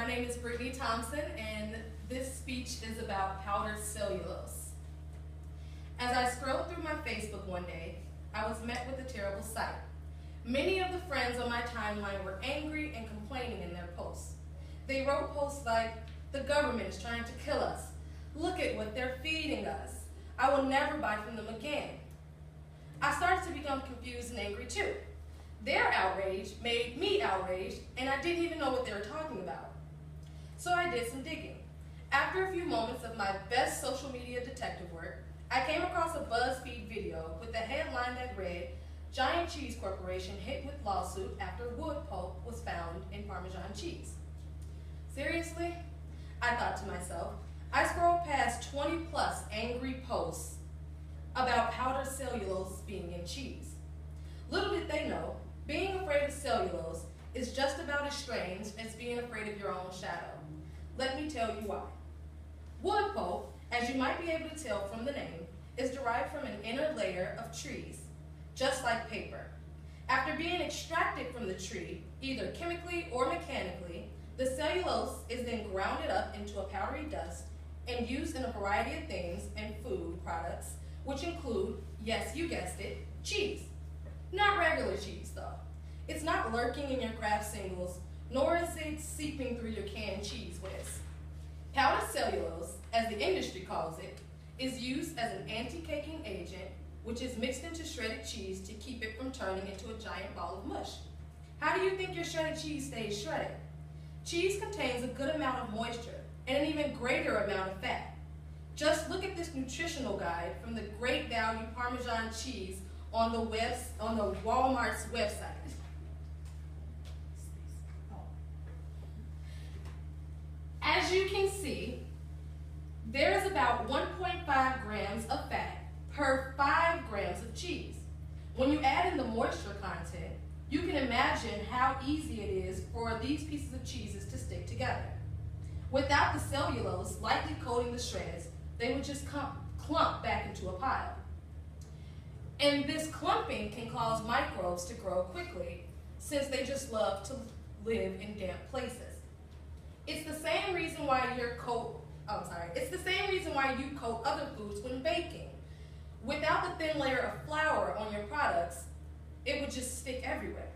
name is Brittany Thompson, and this speech is about powdered cellulose. As I scrolled through my Facebook one day, I was met with a terrible sight. Many of the friends on my timeline were angry and complaining in their posts. They wrote posts like, "The government is trying to kill us. Look at what they're feeding us. I will never buy from them again." I started to become confused and angry too. Their outrage made me outraged, and I didn't even know what they were talking about. So I did some digging. After a few moments of my best social media detective work, I came across a BuzzFeed video with a headline that read, "Giant Cheese Corporation hit with lawsuit after wood pulp was found in Parmesan cheese." Seriously? I thought to myself. I scrolled past 20 plus angry posts about powdered cellulose being in cheese. Little did they know, being afraid of cellulose is just about as strange as being afraid of your own shadow. Let me tell you why. Wood pulp, as you might be able to tell from the name, is derived from an inner layer of trees, just like paper. After being extracted from the tree, either chemically or mechanically, the cellulose is then grounded up into a powdery dust and used in a variety of things and food products, which include, yes, you guessed it, cheese. Not regular cheese, though. It's not lurking in your Kraft singles, nor is it seeping through your canned cheese whiz. Powdered cellulose, as the industry calls it, is used as an anti-caking agent, which is mixed into shredded cheese to keep it from turning into a giant ball of mush. How do you think your shredded cheese stays shredded? Cheese contains a good amount of moisture and an even greater amount of fat. Just look at this nutritional guide from the Great Value Parmesan cheese on the Walmart's website. As you can see, there is about 1.5 grams of fat per 5 grams of cheese. When you add in the moisture content, you can imagine how easy it is for these pieces of cheeses to stick together. Without the cellulose lightly coating the shreds, they would just clump back into a pile. And this clumping can cause microbes to grow quickly, since they just love to live in damp places. It's the same reason why you coat other foods when baking. Without the thin layer of flour on your products, it would just stick everywhere.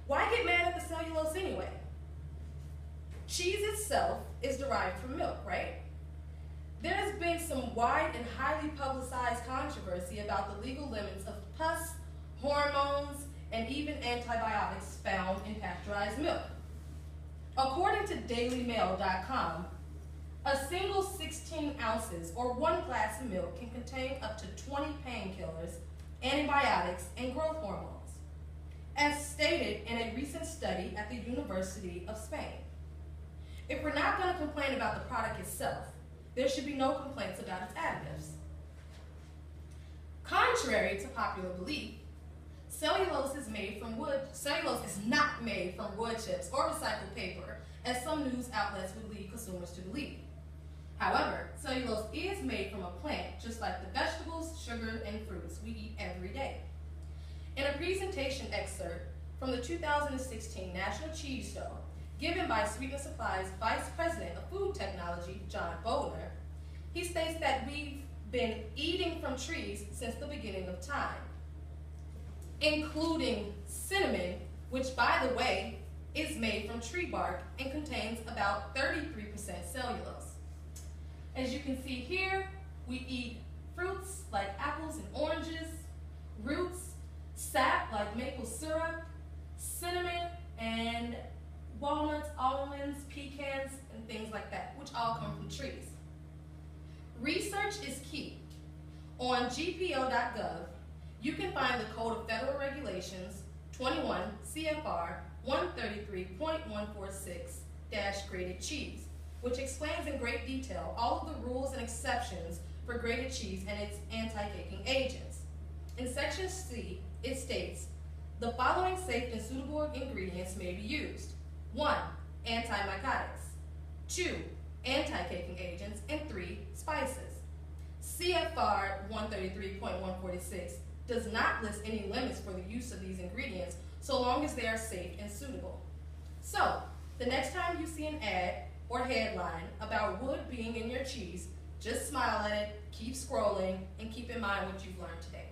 Why get mad at the cellulose anyway? Cheese itself is derived from milk, right? There has been some wide and highly publicized controversy about the legal limits of pus, hormones, and even antibiotics found in pasteurized milk. According to dailymail.com, a single 16 ounces or 1 glass of milk can contain up to 20 painkillers, antibiotics, and growth hormones, as stated in a recent study at the University of Spain. If we're not going to complain about the product itself, there should be no complaints about its additives. Contrary to popular belief, cellulose is not made from wood chips or recycled paper, as some news outlets would lead consumers to believe. However, cellulose is made from a plant, just like the vegetables, sugar, and fruits we eat every day. In a presentation excerpt from the 2016 National Cheese Show, given by Sweet and Supply's Vice President of Food Technology, John Bodner, he states that we've been eating from trees since the beginning of time, including cinnamon, which, by the way, is made from tree bark and contains about 33% cellulose. As you can see here, we eat fruits like apples and oranges, roots, sap like maple syrup, cinnamon, and walnuts, almonds, pecans, and things like that, which all come from trees. Research is key. On gpo.gov, you can find the Code of Federal Regulations 21 CFR 133.146-graded cheese, which explains in great detail all of the rules and exceptions for grated cheese and its anti-caking agents. In Section C, it states, the following safe and suitable ingredients may be used. 1. Antimycotics. 2. Anti-caking agents. And 3. Spices. CFR 133.146 does not list any limits for the use of these ingredients so long as they are safe and suitable. So, The next time you see an ad or headline about wood being in your cheese, just smile at it, keep scrolling, and keep in mind what you've learned today.